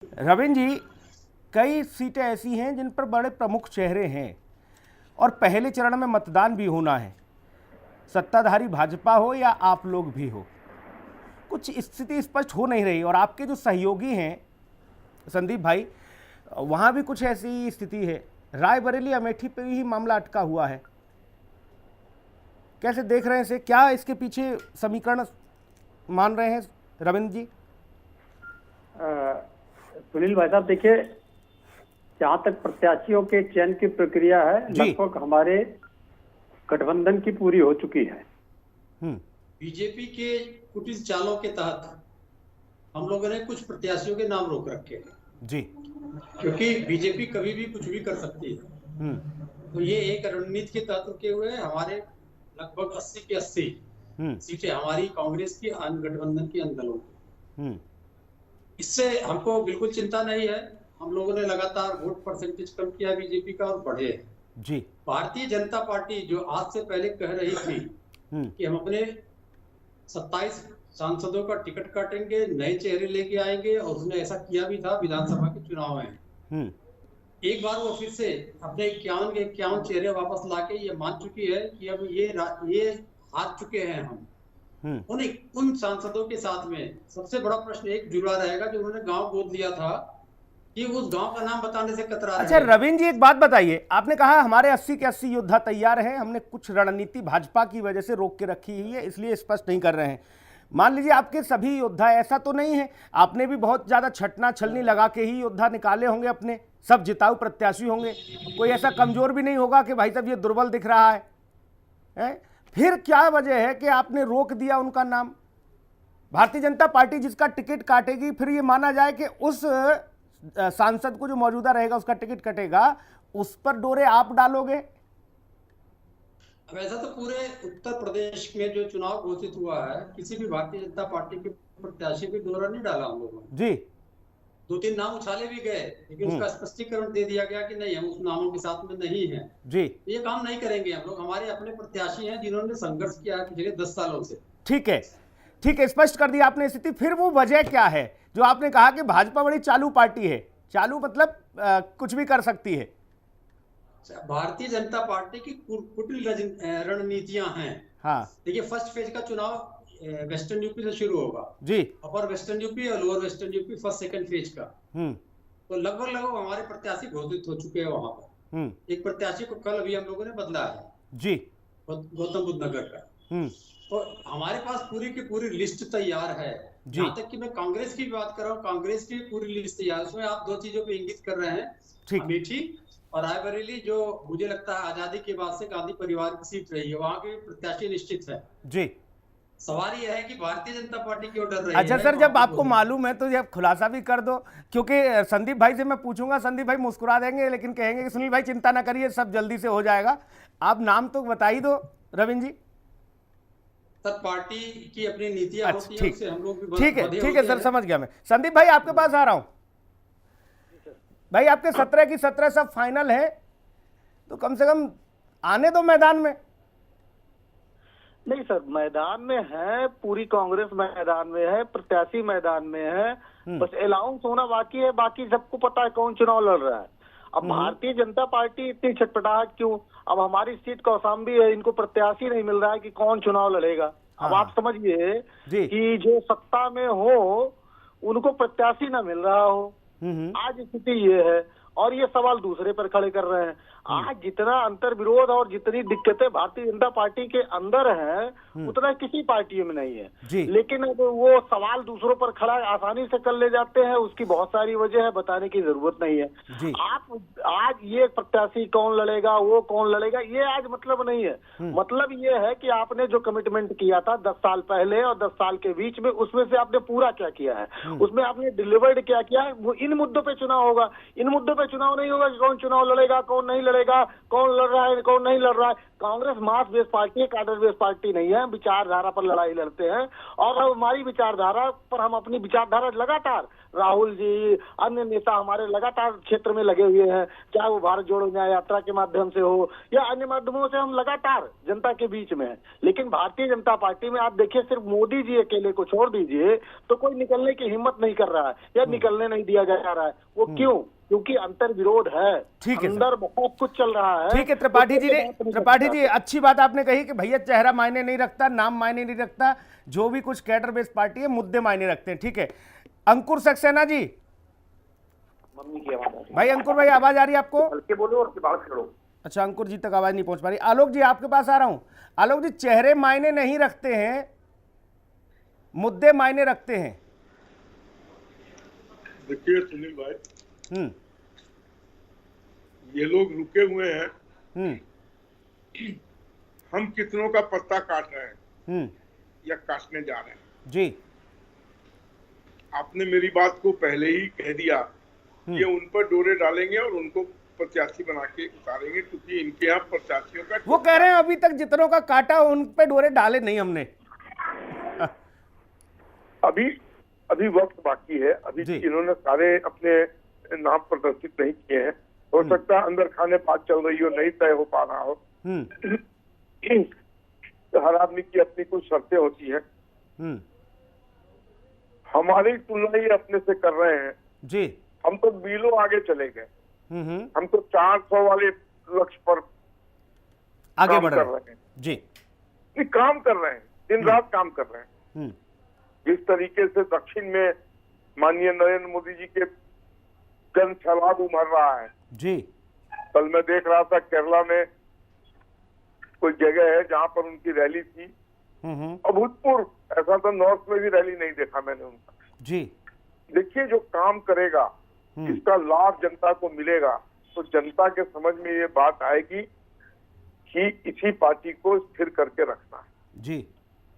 रविंद्र जी, कई सीटें ऐसी हैं जिन पर बड़े प्रमुख चेहरे हैं और पहले चरण में मतदान भी होना है, सत्ताधारी भाजपा हो या आप लोग भी हो। कुछ स्थिति स्पष्ट हो नहीं रही और आपके जो सहयोगी हैं संदीप भाई, वहाँ भी कुछ ऐसी स्थिति है। रायबरेली अमेठी पे ही मामला अटका हुआ है। कैसे देख रहे हैं इसे? क्या इसके पीछे समीकरण मान रहे हैं रविंद्र जी? सुनील भाई साहब, देखिए, जहां तक प्रत्याशियों के चयन की प्रक्रिया है, लगभग हमारे गठबंधन की पूरी हो चुकी है। बीजेपी के कुटिल चालों के तहत हम लोगों ने कुछ प्रत्याशियों के नाम रोक रखे हैं जी, क्योंकि बीजेपी कभी भी कुछ भी कर सकती है। तो ये एक रणनीति के तहत रुके हुए हैं। हमारे लगभग 80 के 80 सीटें हमारी कांग्रेस की, अन्य गठबंधन की, अन्य दलों की। इससे हमको बिल्कुल चिंता नहीं है। हम लोगों ने लगातार वोट परसेंटेज कम किया बीजेपी का और बढ़े जी। भारतीय जनता पार्टी जो आज से पहले कह रही थी कि हम अपने 27 सांसदों का टिकट काटेंगे, नए चेहरे लेके आएंगे, और उसने ऐसा किया भी था विधानसभा के चुनाव में। एक बार वो फिर से अपने 51 चेहरे वापस लाके ये मान चुकी है कि अब ये हार चुके हैं हम। उन सांसदों के साथ में सबसे बड़ा प्रश्न एक जुड़ा रहेगा जो उन्होंने गांव गोद लिया था कि उस गांव का नाम बताने से कतरा रहे हैं। अच्छा रविंद्र जी, एक बात बताइए, आपने कहा हमारे 80 के 80 योद्धा तैयार हैं, हमने कुछ रणनीति भाजपा की वजह से रोक के रखी हुई है, इसलिए स्पष्ट नहीं कर रहे हैं। मान लीजिए आपके सभी योद्धा, ऐसा तो नहीं है, आपने भी बहुत ज्यादा छटना छलनी लगा के ही योद्धा निकाले होंगे, अपने सब जिताऊ प्रत्याशी होंगे, कोई ऐसा कमजोर भी नहीं होगा कि भाई साहब ये दुर्बल दिख रहा है? फिर क्या वजह है कि आपने रोक दिया उनका नाम? भारतीय जनता पार्टी जिसका टिकट काटेगी, फिर ये माना जाए कि उस सांसद को जो मौजूदा रहेगा उसका टिकट कटेगा, उस पर डोरे आप डालोगे? अब ऐसा तो पूरे उत्तर प्रदेश में जो चुनाव घोषित हुआ है, किसी भी भारतीय जनता पार्टी के प्रत्याशी पे डोरा नहीं डाला हम लोगों ने जी। 2-3 नाम उछाले भी गए, लेकिन उसका स्पष्टीकरण दे दिया गया कि नहीं, हम उस नामों के साथ में नहीं है जी। ये काम नहीं करेंगे हम लोग। हमारे अपने प्रत्याशी हैं जिन्होंने संघर्ष किया है पिछले 10 सालों से। ठीक है, ठीक है, स्पष्ट कर दिया आपने स्थिति। फिर वो वजह क्या है जो आपने कहा कि भाजपा बड़ी चालू पार्टी है? चालू मतलब कुछ भी कर सकती है। भारतीय जनता पार्टी की कुटिल रणनीतियां हैं। हाँ, देखिए, फर्स्ट फेज का चुनाव वेस्टर्न यूपी से शुरू होगा जी, अपर वेस्टर्न यूपी और lower western UP first second phase का। तो लगभग हमारे प्रत्याशी घोषित हो चुके हैं वहां पर। एक प्रत्याशी को कल अभी हम लोगों ने बदला है जी, गौतम बुद्ध नगर का। तो हमारे पास पूरी की पूरी लिस्ट तैयार है। जहां तक कि मैं कांग्रेस की बात कर रहा हूँ, कांग्रेस की पूरी लिस्ट तैयार है। उसमें आप दो चीजों पे इंगित कर रहे हैं, अमेठी और रायबरेली, जो मुझे लगता है आजादी के बाद से गांधी परिवार की सीट रही है, वहां के प्रत्याशी निश्चित है जी। सवाल यह है कि भारतीय जनता पार्टी क्यों डर रही है? अच्छा सर, जब आपको मालूम है तो जब खुलासा भी कर दो, क्योंकि संदीप भाई से मैं पूछूंगा, संदीप भाई मुस्कुरा देंगे लेकिन कहेंगे कि सुनील भाई चिंता ना करिए, सब जल्दी से हो जाएगा। आप नाम तो बता ही दो रविंद्र जी। सर, पार्टी की अपनी नीतियां होती है, उससे हम लोग भी ठीक है सर, समझ गया मैं। संदीप भाई आपके पास आ रहा हूं। भाई आपके 17 की 17 सब फाइनल है, तो कम से कम आने दो मैदान में। नहीं सर, मैदान में है, पूरी कांग्रेस मैदान में है, प्रत्याशी मैदान में है, बस अनाउंस होना बाकी है। बाकी सबको पता है कौन चुनाव लड़ रहा है। अब भारतीय जनता पार्टी इतनी छटपटाहट क्यों? अब हमारी सीट कौशाम्बी है, इनको प्रत्याशी नहीं मिल रहा है कि कौन चुनाव लड़ेगा। अब आप समझिए कि जो सत्ता में हो उनको प्रत्याशी ना मिल रहा हो, आज स्थिति ये है। और ये सवाल दूसरे पर खड़े कर रहे हैं। आज जितना अंतर विरोध और जितनी दिक्कतें भारतीय जनता पार्टी के अंदर हैं, उतना किसी पार्टी में नहीं है। लेकिन अब वो सवाल दूसरों पर खड़ा आसानी से कर ले जाते हैं, उसकी बहुत सारी वजह है, बताने की जरूरत नहीं है। आप आज ये प्रत्याशी कौन लड़ेगा, वो कौन लड़ेगा, ये आज मतलब नहीं है। मतलब ये है कि आपने जो कमिटमेंट किया था 10 साल पहले और 10 साल के बीच में, उसमें से आपने पूरा क्या किया है, उसमें आपने डिलीवर्ड क्या किया है। इन मुद्दों पे चुनाव होगा। इन मुद्दों पे चुनाव नहीं होगा कि कौन चुनाव लड़ेगा, कौन नहीं लड़ेगा, कौन लड़ रहा है, कौन नहीं लड़ रहा है। कांग्रेस मास बेस पार्टी है, कैडर बेस पार्टी नहीं है। विचारधारा पर लड़ाई लड़ते हैं और हमारी विचारधारा पर हम अपनी विचारधारा लगातार, राहुल जी, अन्य नेता हमारे लगातार क्षेत्र में लगे हुए हैं, चाहे वो भारत जोड़ो न्याय यात्रा के माध्यम से हो या अन्य माध्यमों से, हम लगातार जनता के बीच में हैं। लेकिन भारतीय जनता पार्टी में आप देखिए, सिर्फ मोदी जी अकेले को छोड़ दीजिए तो कोई निकलने की हिम्मत नहीं कर रहा है या निकलने नहीं दिया जा रहा है। वो क्यों? क्योंकि अंतर विरोध है, ठीक है, अंदर बहुत कुछ चल रहा है। ठीक है त्रिपाठी जी, अच्छी बात आपने कही कि भैया चेहरा मायने नहीं रखता, नाम मायने नहीं रखता, जो भी कुछ कैडर बेस्ड पार्टी है मुद्दे मायने रखते हैं। ठीक है, अंकुर सक्सेना जी, मम्मी की आवाज भाई अंकुर भाई आवाज आ रही है आपको? हल्के बोलो और बात करो। अच्छा, अंकुर जी तक आवाज नहीं पहुंच पा रही। आलोक जी आपके पास आ रहा हूं। आलोक जी, चेहरे मायने नहीं रखते हैं, मुद्दे मायने रखते हैं। देखिए सुनील भाई, ये लोग रुके हुए हैं, हम कितनों का पत्ता काट रहे हैं या काटने जा रहे हैं जी। आपने मेरी बात को पहले ही कह दिया, ये उन पर डोरे डालेंगे और उनको प्रत्याशी बना के उतारेंगे, क्योंकि इनके यहाँ प्रत्याशियों का, वो कह रहे हैं अभी तक जितनों का काटा उन पे डोरे डाले नहीं हमने। अभी वक्त बाकी है। अभी इन्होंने सारे अपने नाम प्रदर्शित नहीं किए हैं। हो सकता है अंदर खाने बात चल रही हो, नहीं तय हो पा रहा हो। तो हर आदमी की अपनी कुछ शर्तें होती है। हमारी तुलना ये अपने से कर रहे हैं जी। हम तो मीलों आगे चले गए। हम तो 400 वाले लक्ष्य पर आगे बढ़ रहे हैं जी। नहीं, काम कर रहे हैं, दिन रात काम कर रहे हैं। जिस तरीके से दक्षिण में माननीय नरेंद्र मोदी जी के जन सैलाब उमड़ रहा है जी। कल मैं देख रहा था केरला में कोई जगह है जहां पर उनकी रैली थी, अभूतपूर्व। ऐसा तो नॉर्थ में भी रैली नहीं देखा मैंने उनका जी। देखिए, जो काम करेगा, इसका लाभ जनता को मिलेगा, तो जनता के समझ में ये बात आएगी कि इसी पार्टी को स्थिर करके रखना है जी।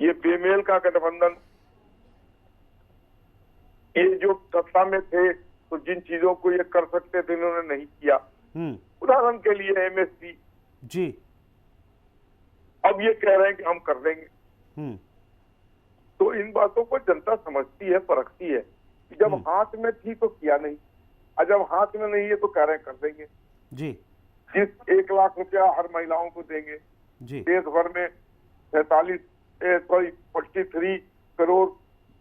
ये बेमेल का गठबंधन, ये जो सत्ता में थे तो जिन चीजों को ये कर सकते थे इन्होंने नहीं किया। उदाहरण के लिए एमएसपी जी, अब ये कह रहे हैं कि हम कर देंगे। तो इन बातों को जनता समझती है, परखती है कि जब हाथ में थी तो किया नहीं, और जब हाथ में नहीं है तो कह रहे हैं कर देंगे जी। जिस 1 लाख रुपया हर महिलाओं को देंगे जी। देश भर में 43 करोड़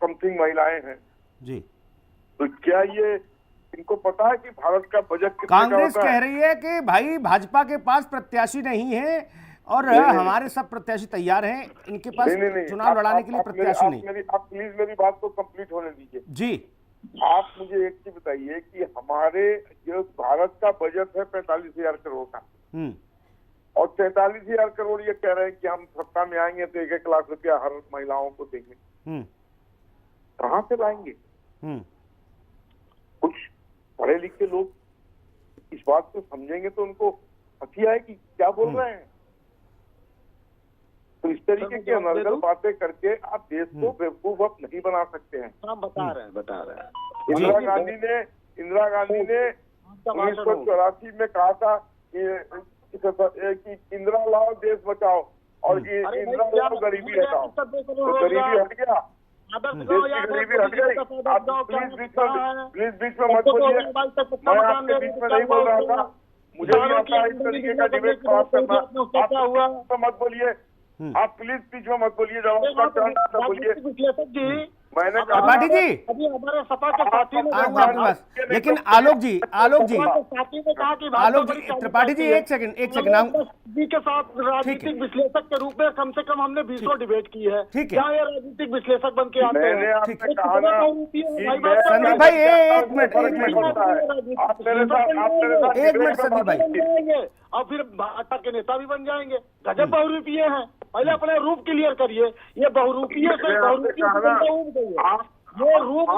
समथिंग महिलाएं हैं जी। तो क्या ये इनको पता है कि भारत का बजट कितने का कांग्रेस होता कह है? रही है कि भाई भाजपा के पास प्रत्याशी नहीं है और हमारे सब प्रत्याशी तैयार हैं, इनके पास चुनाव लड़ाने के लिए प्रत्याशी नहीं। आप प्लीज मेरी बात को कंप्लीट होने दीजिए जी। आप मुझे एक चीज बताइए कि हमारे जो भारत का बजट है 45,000 करोड़ का, और 43,000 करोड़ ये कह रहे हैं कि हम सत्ता में आएंगे तो 1-1 लाख रुपया हर महिलाओं को देंगे। कहाँ से लाएंगे? कुछ पढ़े लिखे लोग इस बात को समझेंगे तो उनको हंसी आएगी क्या बोल रहे हैं। तो इस तरीके की अनर्गल बातें करके आप देश को बेवकूफ अब नहीं बना सकते हैं। हम बता रहे हैं। इंदिरा गांधी ने 1984 में कहा था कि इंदिरा लाओ देश बचाओ और इंदिरा लाओ गरीबी हटाओ, तो गरीबी हट गया, गरीबी हट गई। आप प्लीज बीच में मत बोलिए, मैं आपके बीच में नहीं बोल रहा था, मुझे भी आता है इस तरीके का डिबेट समाप्त करना। आप मत बोलिए, आप प्लीज बीच में मत बोलिए, जब आपका टर्न बोलिए। मैंने कहा त्रिपाठी जी, अभी हमारे सपा के साथी ने लेकिन आलोक जी त्रिपाठी जी एक सेकंड जी के साथ राजनीतिक विश्लेषक के रूप में कम से कम हमने 20 डिबेट की है। क्या ये राजनीतिक विश्लेषक बन के आते हैं? मैंने आपसे कहा ना, संदीप भाई एक मिनट संदीप भाई, और फिर भाजपा के नेता भी बन जाएंगे। गजब बहुरूपीय हैं। पहले अपने रूप क्लियर करिए, ये बहुरूपीय से ये रूप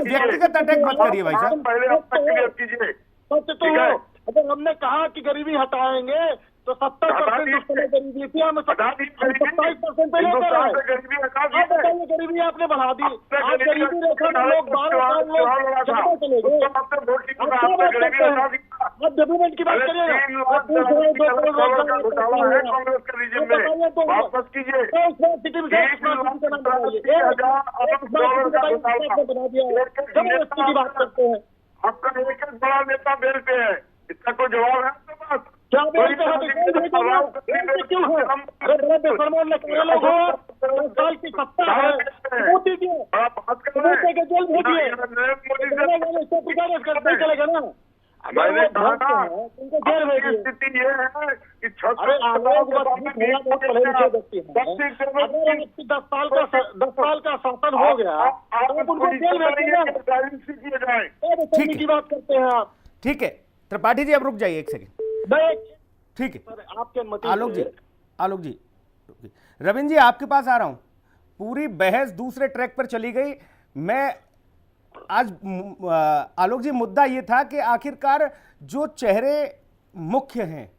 व्यक्तिगत अटैक मत करिए भाई साहब, पहले अपना क्लियर कीजिए। सच तो अगर हमने कहा कि गरीबी हटाएंगे तो 70% जिसको गरीबी थी हम 27% पे लेकर आए। बताइए गरीबी आपने बढ़ा दी, आप गरीबी रेखा में लोग 12 लोग ज्यादा चले गए। आप डेवलपमेंट की बात करिए, बात करते हैं। आपका एक बड़ा नेता बेल पे है, इसका कोई जवाब है आपके पास? क्या बेल पे क्यों है? अरे बेसरमान लोग हो, साल की सत्ता है, वोट दीजिए, जेल भेजिए, चलेगा ना? मैंने कहा स्थिति ये है कि 10 साल का शासन हो गया, उनको जेल किए जाए की बात करते हैं आप। ठीक है त्रिपाठी जी, अब रुक जाइए एक सेकंड। ठीक है आपके अनुमति। आलोक जी रविंद्र जी आपके पास आ रहा हूं। पूरी बहस दूसरे ट्रैक पर चली गई। मैं आज आलोक जी मुद्दा ये था कि आखिरकार जो चेहरे मुख्य हैं,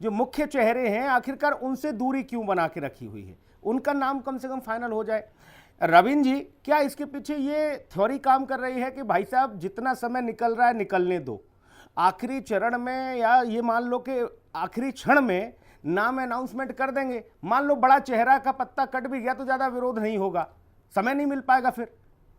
जो मुख्य चेहरे हैं, आखिरकार उनसे दूरी क्यों बना के रखी हुई है? उनका नाम कम से कम फाइनल हो जाए। रविंद्र जी, क्या इसके पीछे ये थ्योरी काम कर रही है कि भाई साहब जितना समय निकल रहा है निकलने दो, आखिरी चरण में या ये मान लो कि आखिरी क्षण में नाम अनाउंसमेंट कर देंगे, मान लो बड़ा चेहरा का पत्ता कट भी गया तो ज़्यादा विरोध नहीं होगा, समय नहीं मिल पाएगा, फिर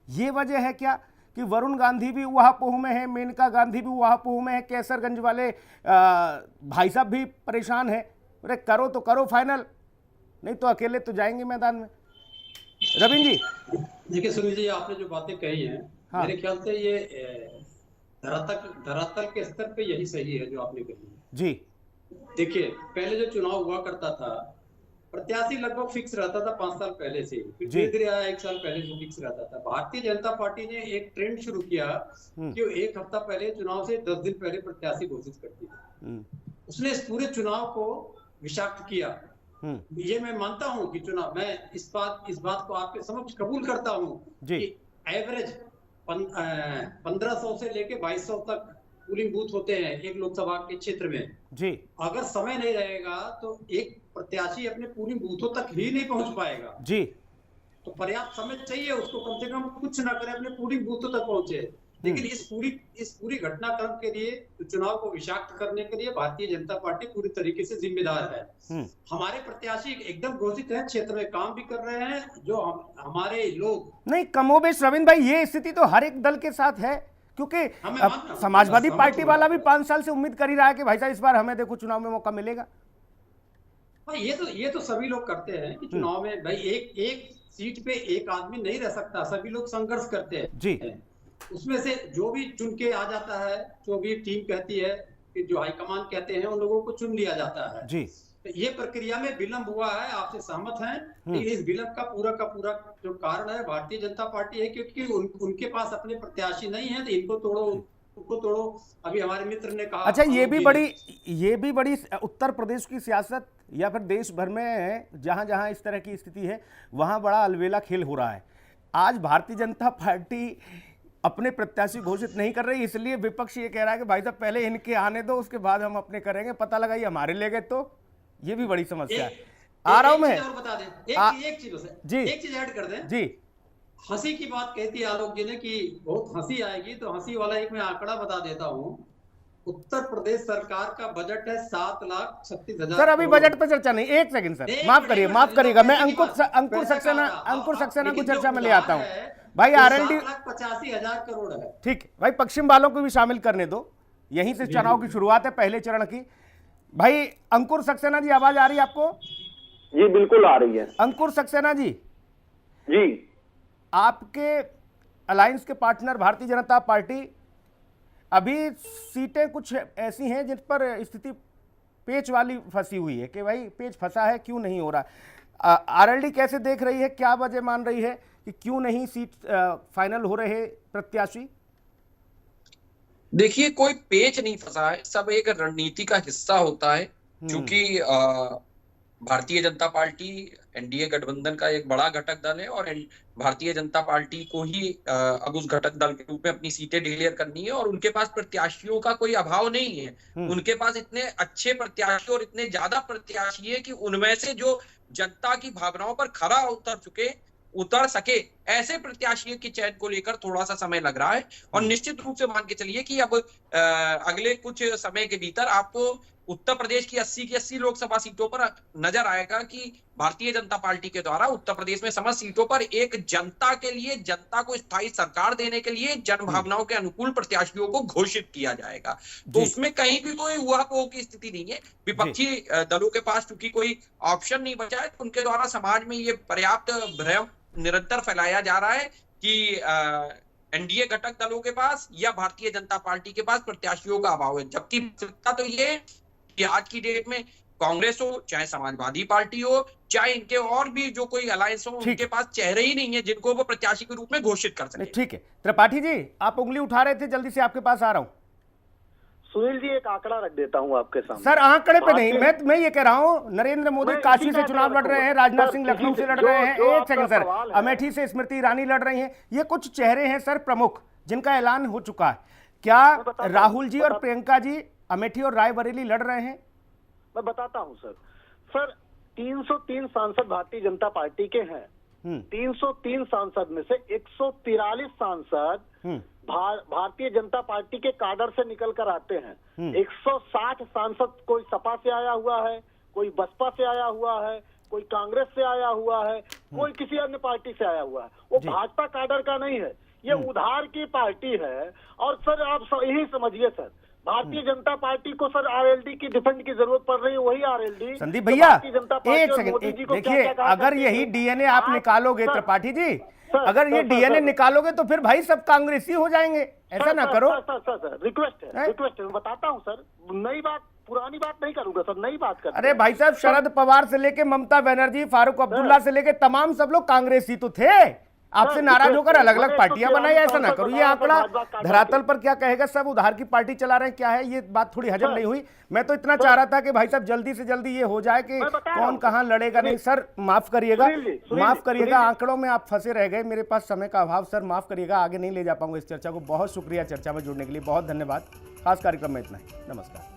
ये वजह है क्या कि वरुण गांधी भी वहापोह में है, मेनका गांधी भी वहापोह में है, कैसरगंज वाले भाई साहब भी परेशान है? अरे करो तो करो फाइनल, नहीं तो अकेले तो जाएंगे मैदान में। रविंद्र जी देखिए सुनील जी, आपने जो बातें कही हैं, हाँ। मेरे ख्याल से ये धरातल के स्तर पे यही सही है जो आपने कही जी। देखिए पहले जो चुनाव हुआ करता था, प्रत्याशी लगभग फिक्स रहता था 5 साल पहले से, फिर धीरे धीरे आया 1 साल पहले से फिक्स रहता था। भारतीय जनता पार्टी ने एक ट्रेंड शुरू किया कि वो 1 हफ्ता पहले चुनाव से 10 दिन पहले प्रत्याशी घोषित करती है। उसने इस पूरे चुनाव को विषाक्त किया। ये मैं मानता हूं कि चुनाव, मैं इस बात को आपके समक्ष कबूल करता हूं कि एवरेज 1500 से लेके 2200 तक पोलिंग बूथ होते हैं एक लोकसभा के क्षेत्र में जी। अगर समय नहीं रहेगा तो एक प्रत्याशी अपने पोलिंग बूथों तक ही नहीं पहुंच पाएगा जी। तो पर्याप्त समय चाहिए उसको, कम से कम कुछ ना करे अपने पोलिंग बूथों तक पहुंचे। लेकिन इस पूरी घटनाक्रम के लिए, चुनाव को विषाक्त करने के लिए भारतीय जनता पार्टी पूरी तरीके से जिम्मेदार है। हमारे प्रत्याशी एकदम घोषित है, क्षेत्र में काम भी कर रहे हैं, जो हमारे लोग नहीं, कमोबेश रविंद्र भाई ये स्थिति तो हर एक दल के साथ है, क्योंकि अब समाजवादी पार्टी वाला भी 5 साल से उम्मीद कर ही रहा है कि भाई साहब इस बार हमें देखो चुनाव में मौका मिलेगा। ये तो सभी लोग करते हैं कि चुनाव में भाई एक सीट पे एक आदमी नहीं रह सकता, सभी लोग संघर्ष करते हैं जी। उसमें से जो भी चुन के आ जाता है, जो भी टीम कहती है कि जो हाईकमान कहते हैं, उन लोगों को चुन लिया जाता है जी। तो ये प्रक्रिया में विलंब हुआ है, आपसे सहमत हैं। लेकिन इस विलंब का पूरा जो कारण है भारतीय जनता पार्टी है, क्योंकि उनके पास अपने प्रत्याशी नहीं है, तो इनको तोड़ो। अभी हमारे मित्र ने कहा। अच्छा, ये भी बड़ी उत्तर प्रदेश की सियासत या फिर देश भर में जहां जहां इस तरह की स्थिति है वहां बड़ा अलबेला खेल हो रहा है। आज भारतीय जनता पार्टी अपने प्रत्याशी घोषित नहीं कर रही, इसलिए विपक्ष ये कह रहा है कि भाई साहब पहले इनके आने दो, उसके बाद हम अपने करेंगे। पता लगा ये हमारे ले गए तो ये भी बड़ी समस्या है। आ रहा हूं मैं, और बता दें एक चीज ऐड कर दें जी। हंसी की बात कहती है आलोक जी ने कि बहुत हंसी आएगी, तो हंसी वाला एक मैं आंकड़ा बता देता हूं। उत्तर प्रदेश सरकार का बजट है 7,36,000। सर अभी बजट पर चर्चा नहीं, एक सेकंड सर, माफ करिएगा, मैं अंकुर सक्सेना को चर्चा में ले आता हूँ भाई। R&D 85,000 करोड़ है। ठीक भाई, पश्चिम वालों को भी शामिल करने दो, यहीं से चुनाव की शुरुआत है पहले चरण की। भाई अंकुर सक्सेना जी, आवाज आ रही है आपको? जी बिल्कुल आ रही है। अंकुर सक्सेना जी, आपके अलायंस के पार्टनर भारतीय जनता पार्टी, अभी सीटें कुछ ऐसी हैं जिन पर स्थिति पेच वाली फंसी हुई है कि भाई पेच फंसा है, क्यों नहीं हो रहा। R&D कैसे देख रही है, क्या वजह मान रही है कि क्यों नहीं सीट फाइनल हो रहे प्रत्याशी? देखिए, कोई पेच नहीं फंसा है, सब एक रणनीति का हिस्सा होता है। क्योंकि भारतीय जनता पार्टी एनडीए गठबंधन का एक बड़ा घटक दल है और भारतीय जनता पार्टी को ही अब उस घटक दल के रूप में अपनी सीटें डिक्लेयर करनी है और उनके पास प्रत्याशियों का कोई अभाव नहीं है। उनके पास इतने अच्छे प्रत्याशी और इतने ज्यादा प्रत्याशी है कि उनमें से जो जनता की भावनाओं पर खरा उतर सके ऐसे प्रत्याशियों के चयन को लेकर थोड़ा सा समय लग रहा है। और निश्चित रूप से मान के चलिए कि अब अगले कुछ समय के भीतर आपको उत्तर प्रदेश की 80 की 80 लोकसभा सीटों पर नजर आएगा कि भारतीय जनता पार्टी के द्वारा उत्तर प्रदेश में समस्त सीटों पर एक जनता के लिए, जनता को स्थायी सरकार देने के लिए जन भावनाओं के अनुकूल प्रत्याशियों को घोषित किया जाएगा। तो उसमें कहीं भी कोई ऊहापोह की स्थिति नहीं है। विपक्षी दलों के पास चूंकि कोई ऑप्शन नहीं बचा है तो उनके द्वारा समाज में ये पर्याप्त भ्रम निरंतर फैलाया जा रहा है कि एनडीए घटक दलों के पास या भारतीय जनता पार्टी के पास प्रत्याशियों का अभाव है। जबकि सत्ता तो ये कि आज की डेट में कांग्रेस हो चाहे समाजवादी पार्टी हो चाहे इनके और भी जो कोई अलायंस हो उनके पास चेहरे ही नहीं है जिनको वो प्रत्याशी के रूप में घोषित कर सके। ठीक है त्रिपाठी जी, आप उंगली उठा रहे थे, जल्दी से आपके पास आ रहा हूं। सुनील जी एक आंकड़ा रख देता हूं आपके सामने। सर आंकड़े पे नहीं, मैं ये कह रहा हूं नरेंद्र मोदी काशी से चुनाव लड़ रहे हैं, राजनाथ सिंह लखनऊ से लड़ रहे हैं, एक सेकंड सर, अमेठी से स्मृति ईरानी लड़ रही हैं। ये कुछ चेहरे हैं सर प्रमुख जिनका ऐलान हो चुका है। क्या राहुल जी और प्रियंका जी अमेठी और रायबरेली लड़ रहे हैं? मैं बताता हूं सर 303 सांसद भारतीय जनता पार्टी के हैं। 303 सांसद में से 143 सांसद भारतीय जनता पार्टी के काडर से निकल कर आते हैं। 160 सांसद कोई सपा से आया हुआ है, कोई बसपा से आया हुआ है, कोई कांग्रेस से आया हुआ है, कोई किसी अन्य पार्टी से आया हुआ है। वो भाजपा काडर का नहीं है, ये उधार की पार्टी है। और सर आप यही समझिए सर, भारतीय जनता पार्टी को सर आरएलडी की डिफेंड की जरूरत पड़ रही है। वही आरएलडी संदीप भैया एक सेकंड देखिए, अगर यही डीएनए आप निकालोगे त्रिपाठी जी, अगर ये डीएनए निकालोगे तो फिर भाई सब कांग्रेसी हो जाएंगे। ऐसा ना करो सर, रिक्वेस्ट है मैं बताता हूँ सर, नई बात पुरानी बात नहीं करूंगा सर, नई बात कर। अरे भाई साहब शरद पवार से लेके ममता बनर्जी, फारूक अब्दुल्ला से लेके तमाम सब लोग कांग्रेसी तो थे। आपसे नाराज होकर अलग अलग पार्टियां बनाई, ऐसा ना करो। ये आंकड़ा धरातल पर क्या कहेगा, सब उधार की पार्टी चला रहे हैं, क्या है ये बात थोड़ी हजम नहीं हुई। मैं तो इतना चाह रहा था कि भाई साहब जल्दी से जल्दी ये हो जाए कि कौन कहां लड़ेगा। नहीं सर माफ करिएगा, आंकड़ों में आप फंसे रह गए, मेरे पास समय का अभाव। सर माफ करिएगा, आगे नहीं ले जा पाऊंगा इस चर्चा को। बहुत शुक्रिया चर्चा में जुड़ने के लिए, बहुत धन्यवाद। खास कार्यक्रम में इतना ही, नमस्कार।